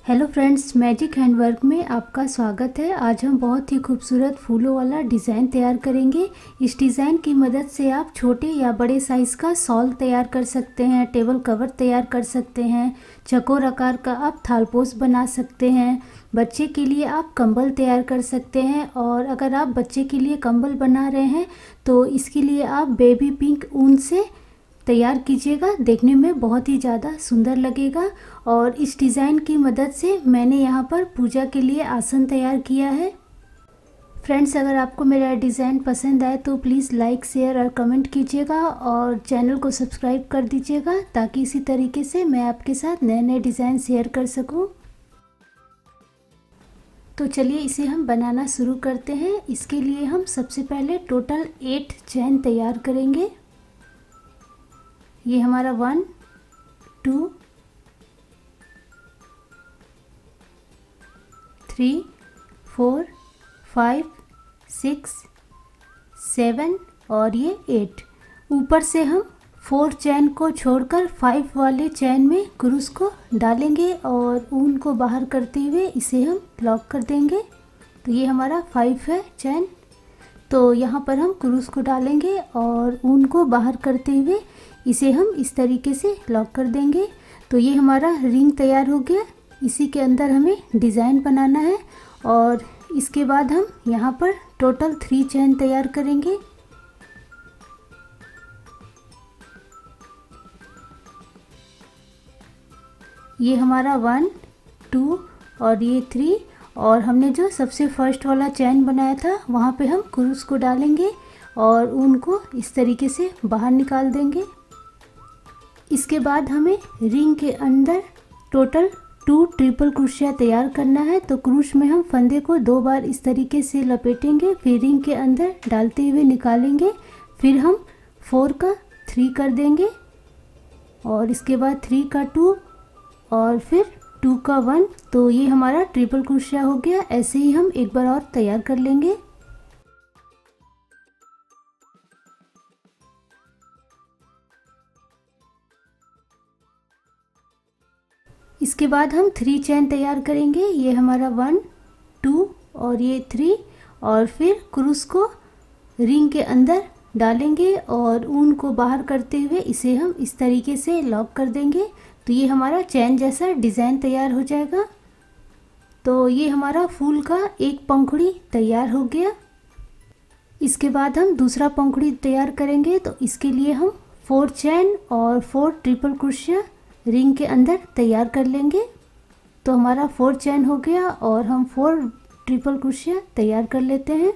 Hello friends, magic handwork में आपका स्वागत है। आज हम बहुत ही खूबसूरत फूलों वाला डिज़ाइन तैयार करेंगे। इस डिज़ाइन की मदद से आप छोटे या बड़े साइज़ का शॉल तैयार कर सकते हैं, टेबल कवर तैयार कर सकते हैं, चकोर आकार का आप थालपोश बना सकते हैं। बच्चे के लिए आप कंबल तैयार कर सकते हैं। और अगर आप बच्चे के लिए कंबल बना रहे हैं तो इसके लिए आप बेबी पिंक ऊन से तैयार कीजिएगा, देखने में बहुत ही ज़्यादा सुंदर लगेगा। और इस डिज़ाइन की मदद से मैंने यहाँ पर पूजा के लिए आसन तैयार किया है। फ्रेंड्स, अगर आपको मेरा डिज़ाइन पसंद आए तो प्लीज़ लाइक, शेयर और कमेंट कीजिएगा और चैनल को सब्सक्राइब कर दीजिएगा ताकि इसी तरीके से मैं आपके साथ नए नए डिज़ाइन शेयर कर सकूँ। तो चलिए इसे हम बनाना शुरू करते हैं। इसके लिए हम सबसे पहले टोटल 8 चैन तैयार करेंगे। ये हमारा 1 2 3 4 5 6 7 और ये 8। ऊपर से हम 4 चैन को छोड़कर 5 वाले चैन में क्रूस को डालेंगे और ऊन को बाहर करते हुए इसे हम लॉक कर देंगे। तो ये हमारा 5 है चैन। तो यहाँ पर हम क्रूस को डालेंगे और ऊन को बाहर करते हुए इसे हम इस तरीके से लॉक कर देंगे। तो ये हमारा रिंग तैयार हो गया। इसी के अंदर हमें डिज़ाइन बनाना है और इसके बाद हम यहाँ पर टोटल 3 चैन तैयार करेंगे। ये हमारा 1 2 और ये 3। और हमने जो सबसे फर्स्ट वाला चैन बनाया था वहाँ पे हम क्रूस को डालेंगे और ऊन को इस तरीके से बाहर निकाल देंगे। इसके बाद हमें रिंग के अंदर टोटल 2 ट्रिपल क्रोशिया तैयार करना है। तो क्रूस में हम फंदे को 2 बार इस तरीके से लपेटेंगे, फिर रिंग के अंदर डालते हुए निकालेंगे, फिर हम 4 का 3 कर देंगे और इसके बाद 3 का 2 और फिर 2 का 1। तो ये हमारा ट्रिपल क्रोशिया हो गया। ऐसे ही हम एक बार और तैयार कर लेंगे। इसके बाद हम 3 चैन तैयार करेंगे। ये हमारा 1 2 और ये 3 और फिर क्रूस को रिंग के अंदर डालेंगे और ऊन को बाहर करते हुए इसे हम इस तरीके से लॉक कर देंगे। तो ये हमारा चैन जैसा डिज़ाइन तैयार हो जाएगा। तो ये हमारा फूल का एक पंखुड़ी तैयार हो गया। इसके बाद हम दूसरा पंखुड़ी तैयार करेंगे। तो इसके लिए हम 4 चैन और 4 ट्रिपल क्रोशिया रिंग के अंदर तैयार कर लेंगे। तो हमारा 4 चैन हो गया और हम 4 ट्रिपल क्रोशिया तैयार कर लेते हैं।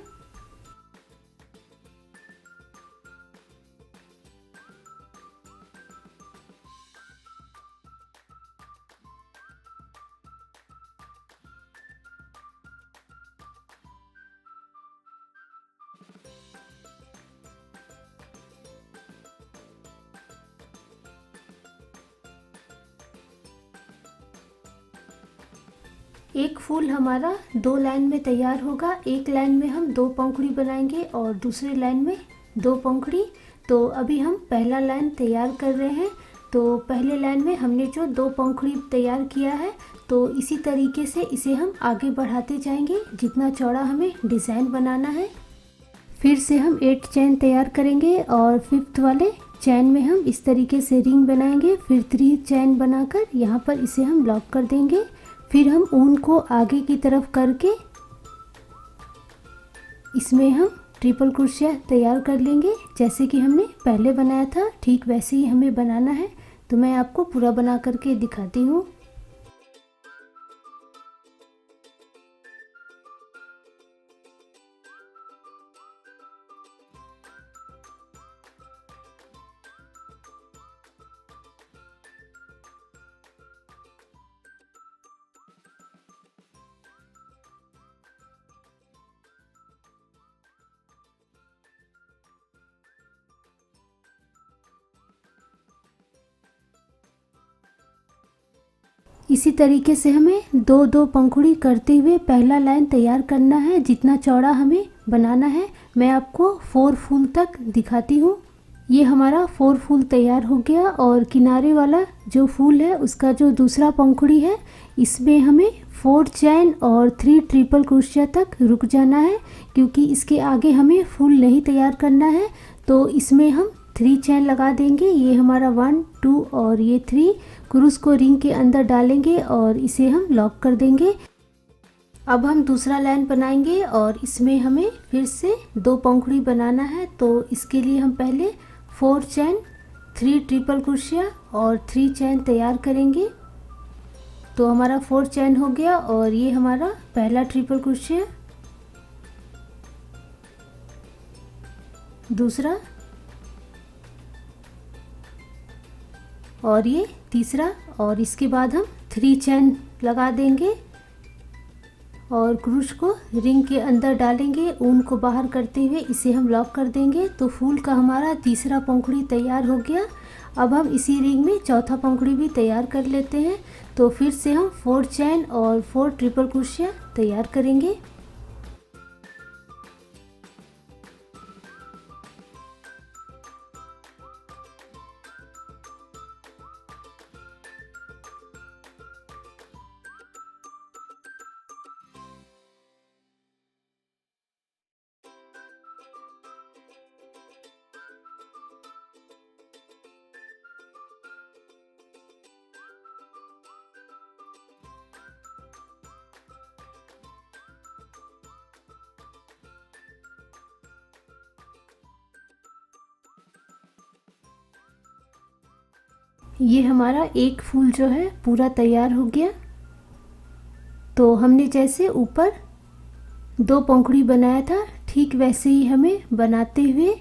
एक फूल हमारा 2 लाइन में तैयार होगा। एक लाइन में हम 2 पंखुड़ी बनाएंगे और दूसरी लाइन में 2 पंखुड़ी। तो अभी हम पहला लाइन तैयार कर रहे हैं। तो पहले लाइन में हमने जो 2 पंखुड़ी तैयार किया है तो इसी तरीके से इसे हम आगे बढ़ाते जाएंगे जितना चौड़ा हमें डिज़ाइन बनाना है। फिर से हम 8 चैन तैयार करेंगे और 5th वाले चैन में हम इस तरीके से रिंग बनाएंगे। फिर 3 चैन बनाकर यहाँ पर इसे हम लॉक कर देंगे। फिर हम ऊन को आगे की तरफ करके इसमें हम ट्रिपल क्रोशिया तैयार कर लेंगे। जैसे कि हमने पहले बनाया था ठीक वैसे ही हमें बनाना है। तो मैं आपको पूरा बना करके दिखाती हूँ। इसी तरीके से हमें 2-2 पंखुड़ी करते हुए पहला लाइन तैयार करना है जितना चौड़ा हमें बनाना है। मैं आपको 4 फूल तक दिखाती हूँ। ये हमारा 4 फूल तैयार हो गया और किनारे वाला जो फूल है उसका जो दूसरा पंखुड़ी है इसमें हमें 4 चैन और 3 ट्रिपल क्रोशिया तक रुक जाना है, क्योंकि इसके आगे हमें फूल नहीं तैयार करना है। तो इसमें हम 3 चैन लगा देंगे। ये हमारा 1 2 और ये 3 क्रूस को रिंग के अंदर डालेंगे और इसे हम लॉक कर देंगे। अब हम दूसरा लाइन बनाएंगे और इसमें हमें फिर से 2 पंखुड़ी बनाना है। तो इसके लिए हम पहले 4 चैन 3 ट्रिपल क्रोशिया और 3 चैन तैयार करेंगे। तो हमारा 4 चैन हो गया और ये हमारा पहला ट्रिपल क्रोशिया, दूसरा और ये तीसरा, और इसके बाद हम 3 चैन लगा देंगे और क्रूश को रिंग के अंदर डालेंगे। ऊन को बाहर करते हुए इसे हम लॉक कर देंगे। तो फूल का हमारा तीसरा पंखुड़ी तैयार हो गया। अब हम इसी रिंग में चौथा पंखुड़ी भी तैयार कर लेते हैं। तो फिर से हम 4 चैन और 4 ट्रिपल क्रोशिया तैयार करेंगे। ये हमारा एक फूल जो है पूरा तैयार हो गया। तो हमने जैसे ऊपर 2 पंखुड़ी बनाया था ठीक वैसे ही हमें बनाते हुए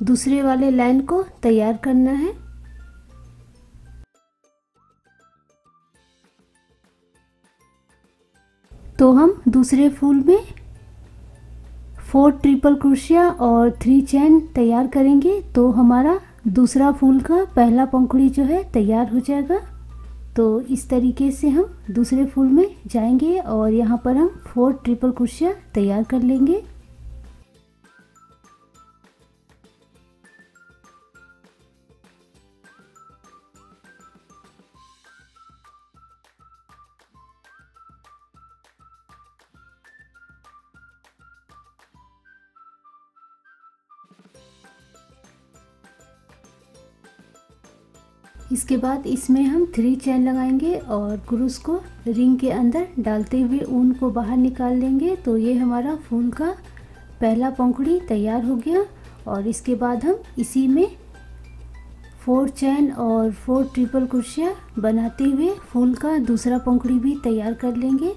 दूसरे वाले लाइन को तैयार करना है। तो हम दूसरे फूल में 4 ट्रिपल क्रोशिया और 3 चैन तैयार करेंगे। तो हमारा दूसरा फूल का पहला पंखुड़ी जो है तैयार हो जाएगा। तो इस तरीके से हम दूसरे फूल में जाएंगे और यहाँ पर हम 4 ट्रिपल क्रोशिया तैयार कर लेंगे। इसके बाद इसमें हम 3 चैन लगाएंगे और क्रूस को रिंग के अंदर डालते हुए ऊन को बाहर निकाल लेंगे। तो ये हमारा फूल का पहला पंखुड़ी तैयार हो गया और इसके बाद हम इसी में 4 चैन और 4 ट्रिपल क्रोशिया बनाते हुए फूल का दूसरा पंखुड़ी भी तैयार कर लेंगे।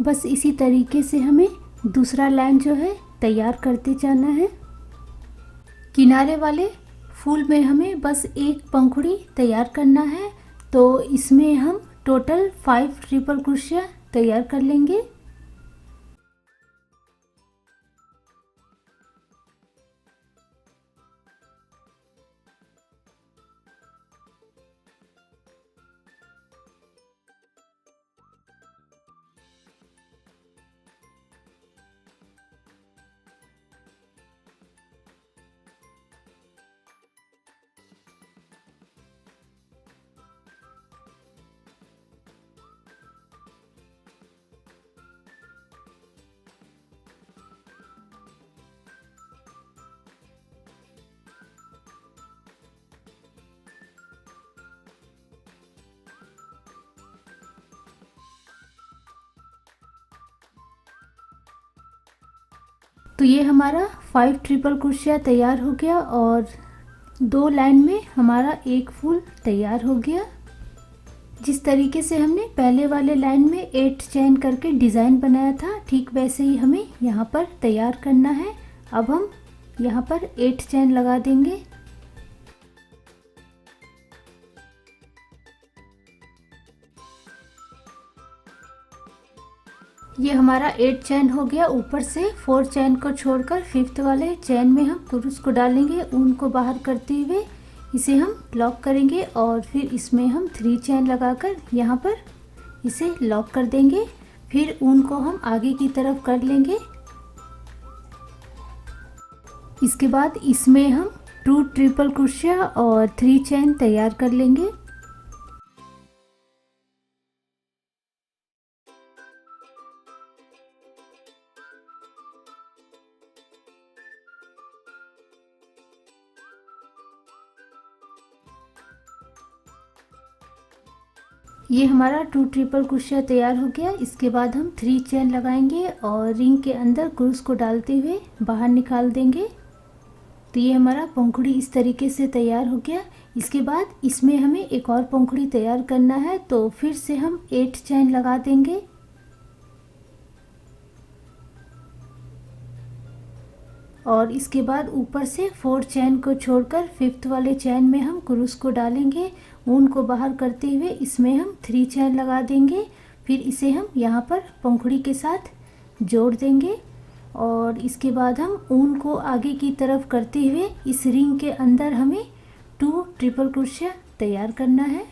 बस इसी तरीके से हमें दूसरा लाइन जो है तैयार करते जाना है। किनारे वाले फूल में हमें बस एक पंखुड़ी तैयार करना है। तो इसमें हम टोटल 5 ट्रिपल क्रोशिया तैयार कर लेंगे। तो ये हमारा 5 ट्रिपल क्रोशिया तैयार हो गया और 2 लाइन में हमारा एक फूल तैयार हो गया। जिस तरीके से हमने पहले वाले लाइन में 8 चेन करके डिज़ाइन बनाया था, ठीक वैसे ही हमें यहाँ पर तैयार करना है। अब हम यहाँ पर 8 चेन लगा देंगे। ये हमारा 8 चेन हो गया। ऊपर से 4 चेन को छोड़कर 5th वाले चेन में हम क्रूस को डालेंगे, ऊन को बाहर करते हुए इसे हम लॉक करेंगे और फिर इसमें हम 3 चेन लगाकर यहाँ पर इसे लॉक कर देंगे। फिर ऊन को हम आगे की तरफ कर लेंगे। इसके बाद इसमें हम 2 ट्रिपल क्रोशिया और 3 चेन तैयार कर लेंगे। ये हमारा 2 ट्रिपल क्रोशिया तैयार हो गया। इसके बाद हम 3 चेन लगाएंगे और रिंग के अंदर क्रूस को डालते हुए बाहर निकाल देंगे। तो ये हमारा पंखुड़ी इस तरीके से तैयार हो गया। इसके बाद इसमें हमें एक और पंखुड़ी तैयार करना है, तो फिर से हम 8 चेन लगा देंगे। और इसके बाद ऊपर से 4 चेन को छोड़कर 5th वाले चेन में हम क्रूस को डालेंगे, ऊन को बाहर करते हुए इसमें हम 3 चेन लगा देंगे। फिर इसे हम यहाँ पर पंखुड़ी के साथ जोड़ देंगे और इसके बाद हम ऊन को आगे की तरफ करते हुए इस रिंग के अंदर हमें 2 ट्रिपल क्रोशिया तैयार करना है।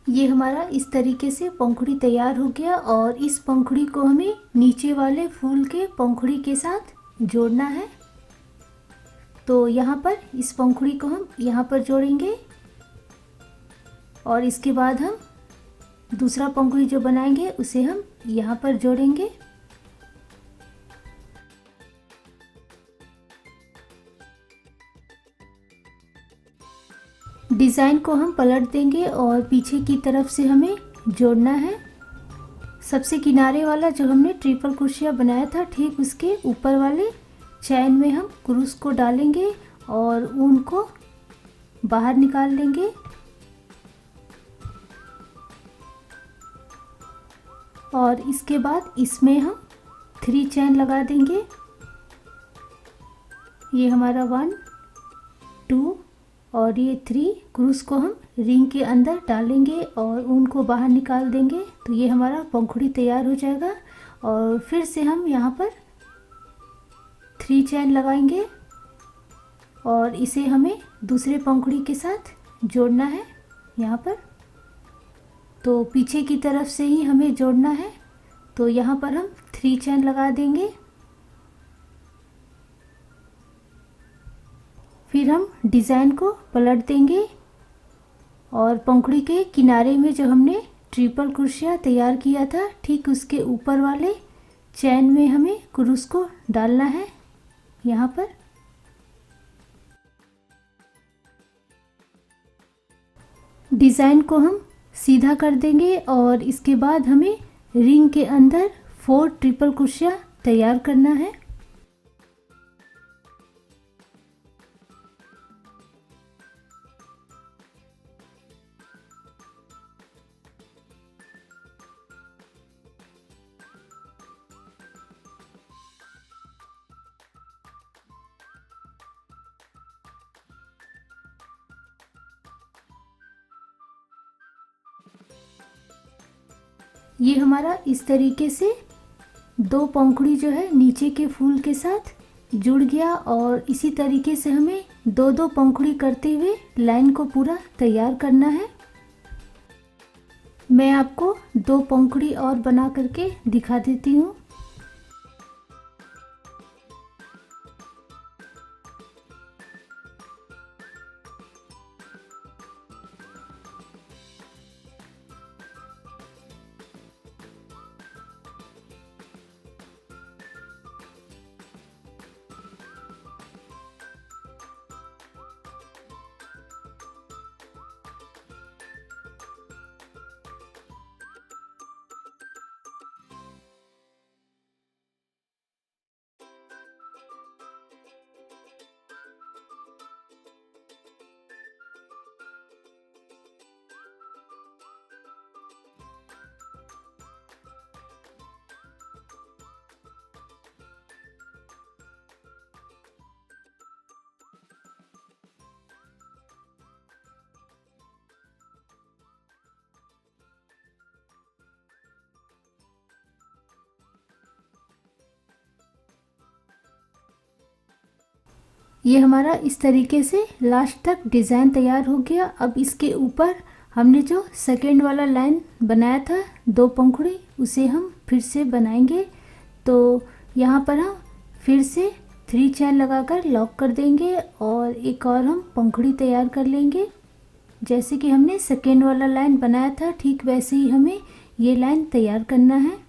ये हमारा इस तरीके से पंखुड़ी तैयार हो गया और इस पंखुड़ी को हमें नीचे वाले फूल के पंखुड़ी के साथ जोड़ना है। तो यहाँ पर इस पंखुड़ी को हम यहाँ पर जोड़ेंगे और इसके बाद हम दूसरा पंखुड़ी जो बनाएंगे उसे हम यहाँ पर जोड़ेंगे। डिज़ाइन को हम पलट देंगे और पीछे की तरफ से हमें जोड़ना है। सबसे किनारे वाला जो हमने ट्रिपल क्रोशिया बनाया था, ठीक उसके ऊपर वाले चैन में हम क्रूस को डालेंगे और ऊन को बाहर निकाल लेंगे। और इसके बाद इसमें हम 3 चैन लगा देंगे। ये हमारा 1 2 और ये 3 क्रूस को हम रिंग के अंदर डालेंगे और ऊन को बाहर निकाल देंगे। तो ये हमारा पंखुड़ी तैयार हो जाएगा। और फिर से हम यहाँ पर 3 चैन लगाएंगे और इसे हमें दूसरे पंखुड़ी के साथ जोड़ना है यहाँ पर। तो पीछे की तरफ से ही हमें जोड़ना है। तो यहाँ पर हम 3 चैन लगा देंगे। फिर हम डिज़ाइन को पलट देंगे और पंखुड़ी के किनारे में जो हमने ट्रिपल क्रोशिया तैयार किया था, ठीक उसके ऊपर वाले चैन में हमें क्रूस को डालना है यहाँ पर। डिज़ाइन को हम सीधा कर देंगे और इसके बाद हमें रिंग के अंदर 4 ट्रिपल क्रोशिया तैयार करना है। ये हमारा इस तरीके से 2 पंखुड़ी जो है नीचे के फूल के साथ जुड़ गया और इसी तरीके से हमें 2-2 पंखुड़ी करते हुए लाइन को पूरा तैयार करना है। मैं आपको 2 पंखुड़ी और बना करके दिखा देती हूँ। ये हमारा इस तरीके से लास्ट तक डिज़ाइन तैयार हो गया। अब इसके ऊपर हमने जो सेकेंड वाला लाइन बनाया था 2 पंखुड़ी, उसे हम फिर से बनाएंगे। तो यहाँ पर हम फिर से 3 चेन लगाकर लॉक कर देंगे और एक और हम पंखुड़ी तैयार कर लेंगे। जैसे कि हमने सेकेंड वाला लाइन बनाया था ठीक वैसे ही हमें ये लाइन तैयार करना है।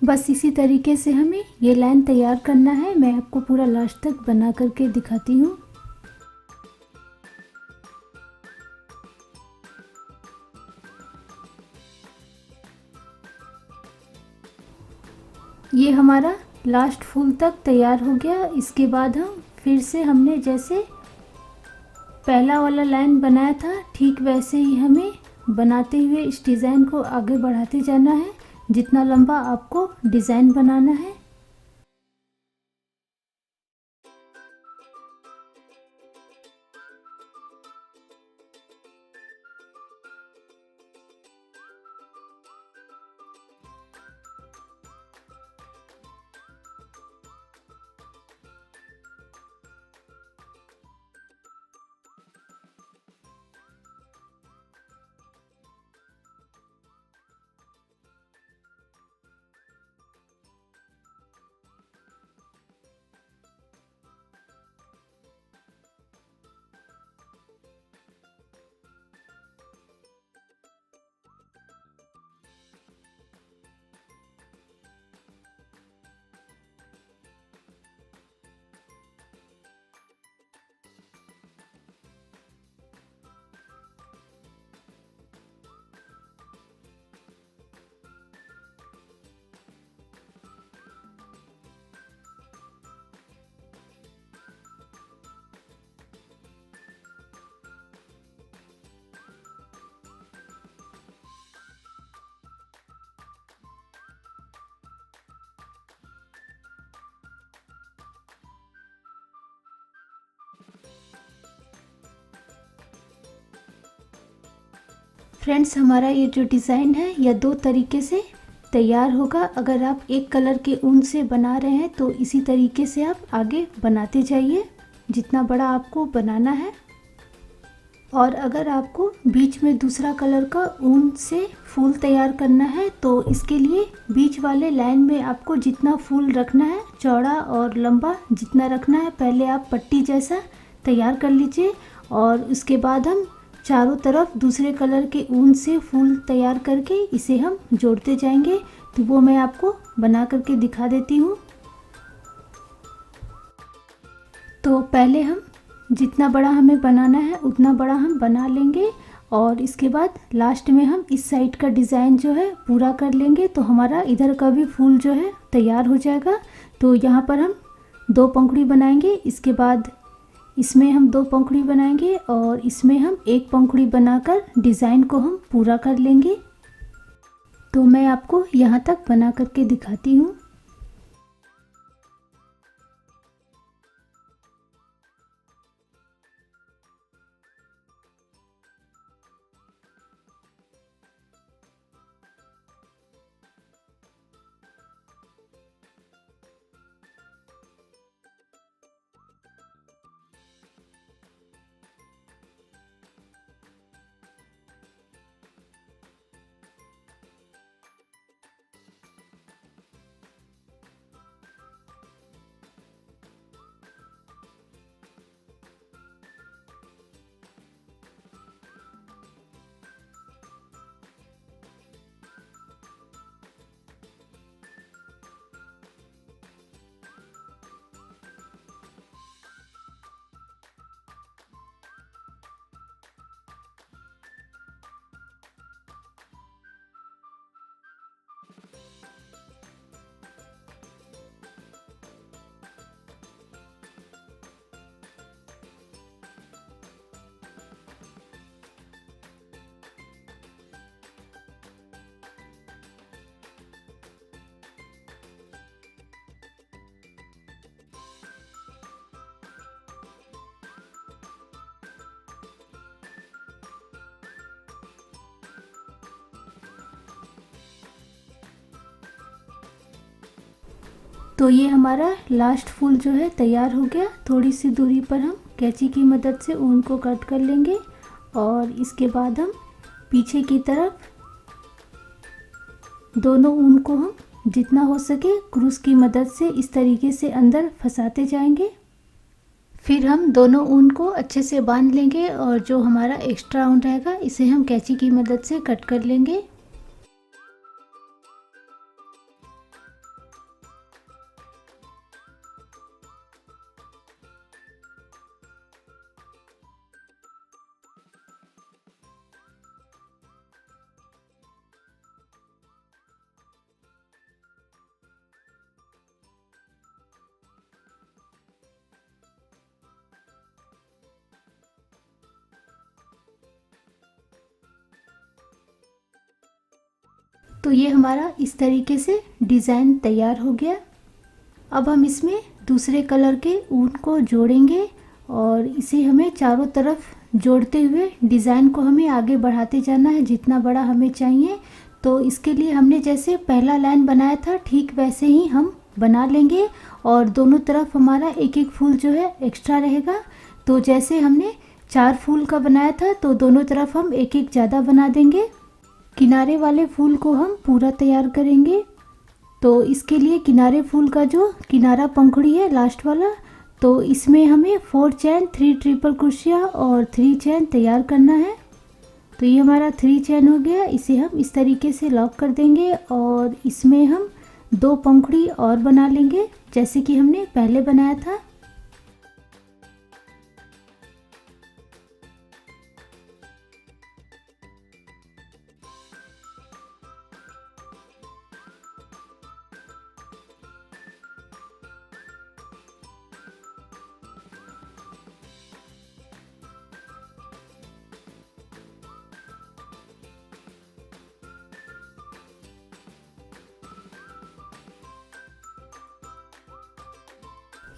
बस इसी तरीके से हमें ये लाइन तैयार करना है। मैं आपको पूरा लास्ट तक बना करके दिखाती हूँ। ये हमारा लास्ट फूल तक तैयार हो गया। इसके बाद हम फिर से हमने जैसे पहला वाला लाइन बनाया था ठीक वैसे ही हमें बनाते हुए इस डिज़ाइन को आगे बढ़ाते जाना है जितना लंबा आपको डिज़ाइन बनाना है। फ्रेंड्स, हमारा ये जो डिज़ाइन है यह 2 तरीके से तैयार होगा। अगर आप एक कलर के ऊन से बना रहे हैं तो इसी तरीके से आप आगे बनाते जाइए जितना बड़ा आपको बनाना है। और अगर आपको बीच में दूसरा कलर का ऊन से फूल तैयार करना है तो इसके लिए बीच वाले लाइन में आपको जितना फूल रखना है, चौड़ा और लंबा जितना रखना है, पहले आप पट्टी जैसा तैयार कर लीजिए और उसके बाद हम चारों तरफ दूसरे कलर के ऊन से फूल तैयार करके इसे हम जोड़ते जाएंगे। तो वो मैं आपको बना करके दिखा देती हूँ। तो पहले हम जितना बड़ा हमें बनाना है उतना बड़ा हम बना लेंगे और इसके बाद लास्ट में हम इस साइड का डिज़ाइन जो है पूरा कर लेंगे तो हमारा इधर का भी फूल जो है तैयार हो जाएगा। तो यहाँ पर हम 2 पंखुड़ी बनाएंगे, इसके बाद इसमें हम 2 पंखुड़ी बनाएंगे और इसमें हम 1 पंखुड़ी बनाकर डिज़ाइन को हम पूरा कर लेंगे। तो मैं आपको यहाँ तक बना करके दिखाती हूँ। तो ये हमारा लास्ट फूल जो है तैयार हो गया। थोड़ी सी दूरी पर हम कैंची की मदद से ऊन को कट कर लेंगे और इसके बाद हम पीछे की तरफ दोनों ऊन को हम जितना हो सके क्रूस की मदद से इस तरीके से अंदर फंसाते जाएंगे। फिर हम दोनों ऊन को अच्छे से बांध लेंगे और जो हमारा एक्स्ट्रा ऊन रहेगा इसे हम कैंची की मदद से कट कर लेंगे। तो ये हमारा इस तरीके से डिज़ाइन तैयार हो गया। अब हम इसमें दूसरे कलर के ऊन को जोड़ेंगे और इसे हमें चारों तरफ जोड़ते हुए डिज़ाइन को हमें आगे बढ़ाते जाना है जितना बड़ा हमें चाहिए। तो इसके लिए हमने जैसे पहला लाइन बनाया था ठीक वैसे ही हम बना लेंगे और दोनों तरफ हमारा एक एक फूल जो है एक्स्ट्रा रहेगा। तो जैसे हमने 4 फूल का बनाया था तो दोनों तरफ हम एक एक ज़्यादा बना देंगे। किनारे वाले फूल को हम पूरा तैयार करेंगे। तो इसके लिए किनारे फूल का जो किनारा पंखुड़ी है लास्ट वाला, तो इसमें हमें 4 चैन 3 ट्रिपल क्रोशिया और 3 चैन तैयार करना है। तो ये हमारा 3 चैन हो गया। इसे हम इस तरीके से लॉक कर देंगे और इसमें हम 2 पंखुड़ी और बना लेंगे जैसे कि हमने पहले बनाया था।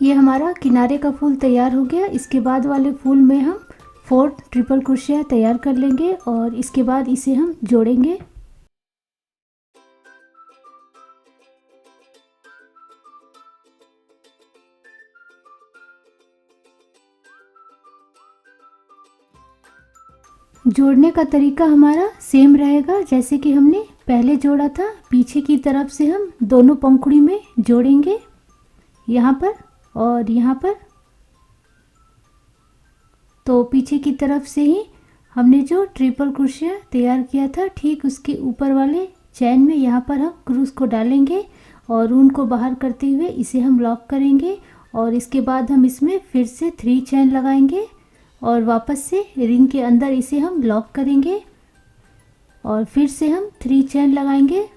ये हमारा किनारे का फूल तैयार हो गया। इसके बाद वाले फूल में हम 4 ट्रिपल क्रोशिया तैयार कर लेंगे और इसके बाद इसे हम जोड़ेंगे। जोड़ने का तरीका हमारा सेम रहेगा जैसे कि हमने पहले जोड़ा था। पीछे की तरफ से हम दोनों पंखुड़ी में जोड़ेंगे, यहाँ पर और यहाँ पर। तो पीछे की तरफ से ही हमने जो ट्रिपल क्रोशिया तैयार किया था ठीक उसके ऊपर वाले चैन में यहाँ पर हम क्रूस को डालेंगे और ऊन को बाहर करते हुए इसे हम लॉक करेंगे और इसके बाद हम इसमें फिर से 3 चैन लगाएंगे और वापस से रिंग के अंदर इसे हम लॉक करेंगे और फिर से हम 3 चैन लगाएंगे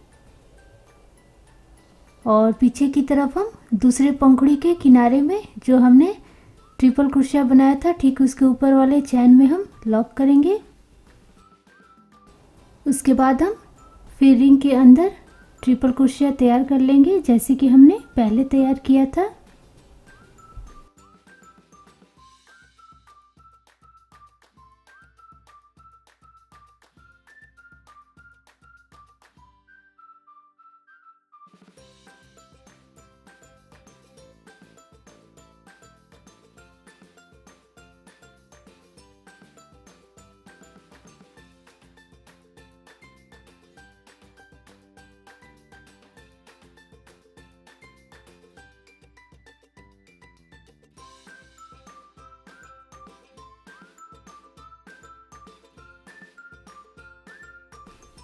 और पीछे की तरफ हम दूसरे पंखुड़ी के किनारे में जो हमने ट्रिपल क्रोशिया बनाया था ठीक उसके ऊपर वाले चैन में हम लॉक करेंगे। उसके बाद हम फिर रिंग के अंदर ट्रिपल क्रोशिया तैयार कर लेंगे जैसे कि हमने पहले तैयार किया था।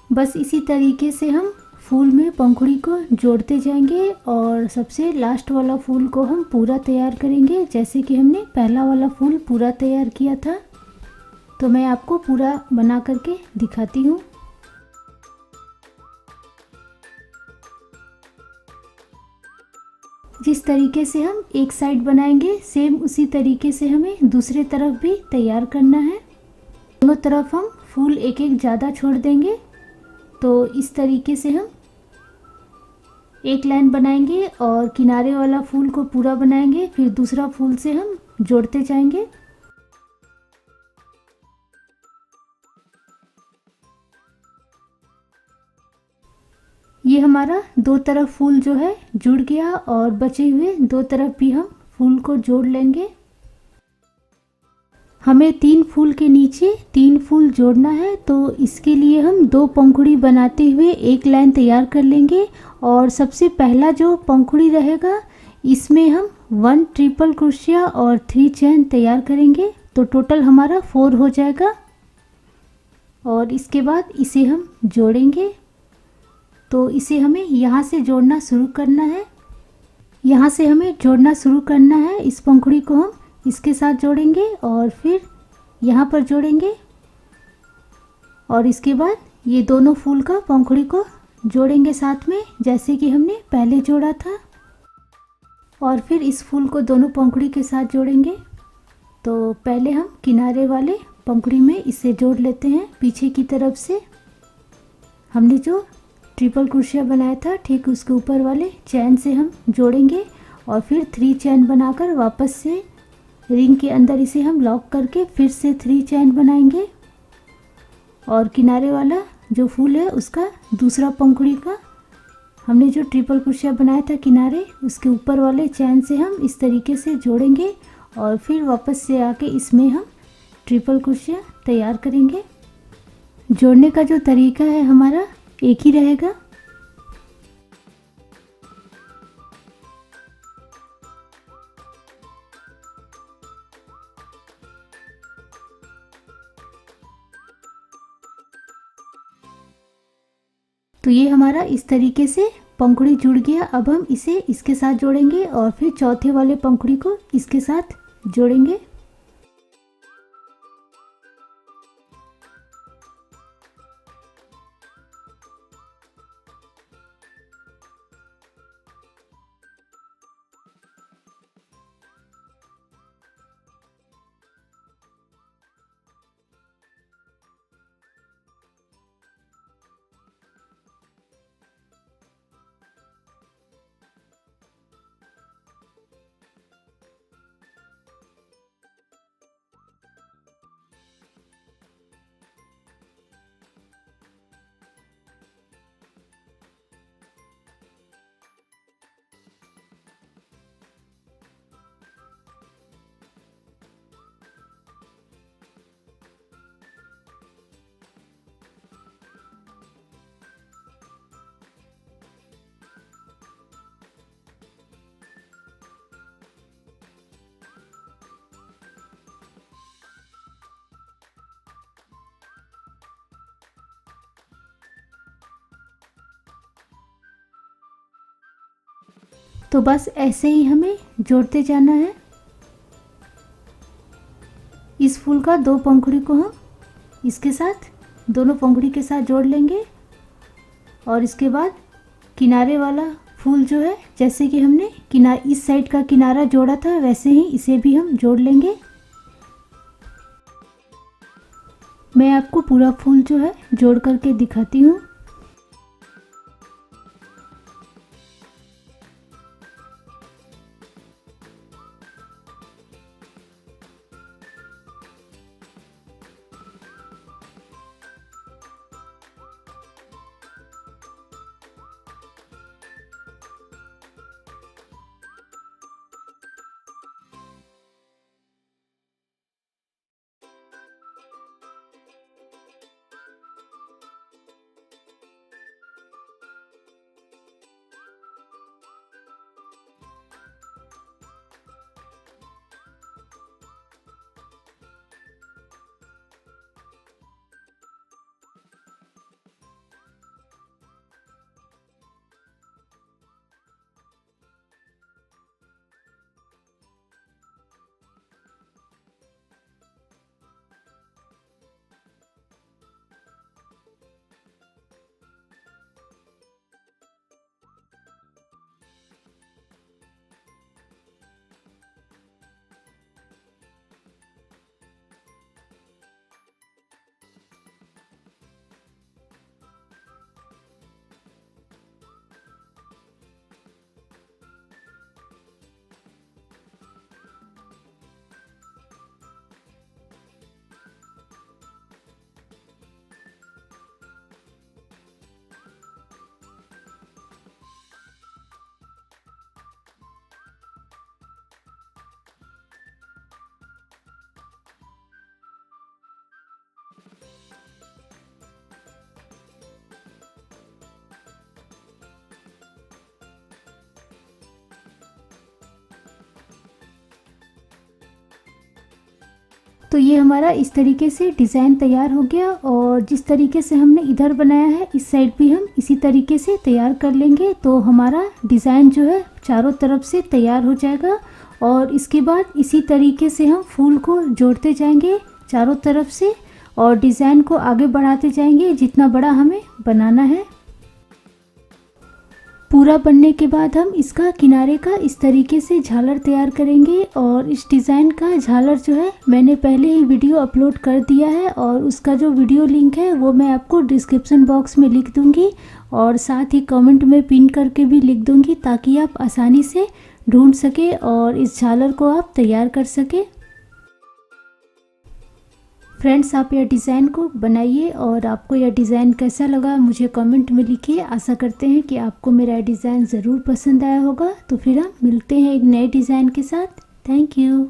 बस इसी तरीके से हम फूल में पंखुड़ी को जोड़ते जाएंगे और सबसे लास्ट वाला फूल को हम पूरा तैयार करेंगे जैसे कि हमने पहला वाला फूल पूरा तैयार किया था। तो मैं आपको पूरा बना करके दिखाती हूँ। जिस तरीके से हम एक साइड बनाएंगे सेम उसी तरीके से हमें दूसरे तरफ भी तैयार करना है। दोनों तरफ हम फूल एक एक ज़्यादा छोड़ देंगे। तो इस तरीके से हम एक लाइन बनाएंगे और किनारे वाला फूल को पूरा बनाएंगे, फिर दूसरा फूल से हम जोड़ते जाएंगे। ये हमारा दो तरफ फूल जो है जुड़ गया और बचे हुए दो तरफ भी हम फूल को जोड़ लेंगे। हमें 3 फूल के नीचे 3 फूल जोड़ना है, तो इसके लिए हम 2 पंखुड़ी बनाते हुए एक लाइन तैयार कर लेंगे। और सबसे पहला जो पंखुड़ी रहेगा इसमें हम 1 ट्रिपल क्रोशिया और 3 चेन तैयार करेंगे, तो टोटल हमारा 4 हो जाएगा। और इसके बाद इसे हम जोड़ेंगे, तो इसे हमें यहाँ से जोड़ना शुरू करना है। यहाँ से हमें जोड़ना शुरू करना है। इस पंखुड़ी को हम इसके साथ जोड़ेंगे और फिर यहाँ पर जोड़ेंगे और इसके बाद ये दोनों फूल का पंखुड़ी को जोड़ेंगे साथ में, जैसे कि हमने पहले जोड़ा था। और फिर इस फूल को दोनों पंखुड़ी के साथ जोड़ेंगे। तो पहले हम किनारे वाले पंखुड़ी में इसे जोड़ लेते हैं। पीछे की तरफ से हमने जो ट्रिपल क्रोशिया बनाया था ठीक उसके ऊपर वाले चैन से हम जोड़ेंगे और फिर 3 चैन बनाकर वापस से रिंग के अंदर इसे हम लॉक करके फिर से 3 चैन बनाएंगे। और किनारे वाला जो फूल है उसका दूसरा पंखुड़ी का हमने जो ट्रिपल क्रोशिया बनाया था किनारे उसके ऊपर वाले चैन से हम इस तरीके से जोड़ेंगे और फिर वापस से आके इसमें हम ट्रिपल क्रोशिया तैयार करेंगे। जोड़ने का जो तरीका है हमारा एक ही रहेगा। तो ये हमारा इस तरीके से पंखुड़ी जुड़ गया। अब हम इसे इसके साथ जोड़ेंगे और फिर चौथे वाले पंखुड़ी को इसके साथ जोड़ेंगे। तो बस ऐसे ही हमें जोड़ते जाना है। इस फूल का 2 पंखुड़ी को हम इसके साथ दोनों पंखुड़ी के साथ जोड़ लेंगे और इसके बाद किनारे वाला फूल जो है जैसे कि हमने इस साइड का किनारा जोड़ा था वैसे ही इसे भी हम जोड़ लेंगे। मैं आपको पूरा फूल जो है जोड़ करके दिखाती हूँ। तो ये हमारा इस तरीके से डिज़ाइन तैयार हो गया, और जिस तरीके से हमने इधर बनाया है इस साइड भी हम इसी तरीके से तैयार कर लेंगे। तो हमारा डिज़ाइन जो है चारों तरफ से तैयार हो जाएगा, और इसके बाद इसी तरीके से हम फूल को जोड़ते जाएंगे चारों तरफ से, और डिज़ाइन को आगे बढ़ाते जाएंगे जितना बड़ा हमें बनाना है। पूरा बनने के बाद हम इसका किनारे का इस तरीके से झालर तैयार करेंगे, और इस डिज़ाइन का झालर जो है मैंने पहले ही वीडियो अपलोड कर दिया है, और उसका जो वीडियो लिंक है वो मैं आपको डिस्क्रिप्शन बॉक्स में लिख दूंगी, और साथ ही कमेंट में पिन करके भी लिख दूंगी ताकि आप आसानी से ढूंढ सके और इस झालर को आप तैयार कर सके। फ्रेंड्स, आप यह डिज़ाइन को बनाइए, और आपको यह डिज़ाइन कैसा लगा मुझे कमेंट में लिखिए। आशा करते हैं कि आपको मेरा डिज़ाइन ज़रूर पसंद आया होगा। तो फिर हम मिलते हैं एक नए डिज़ाइन के साथ। Thank you.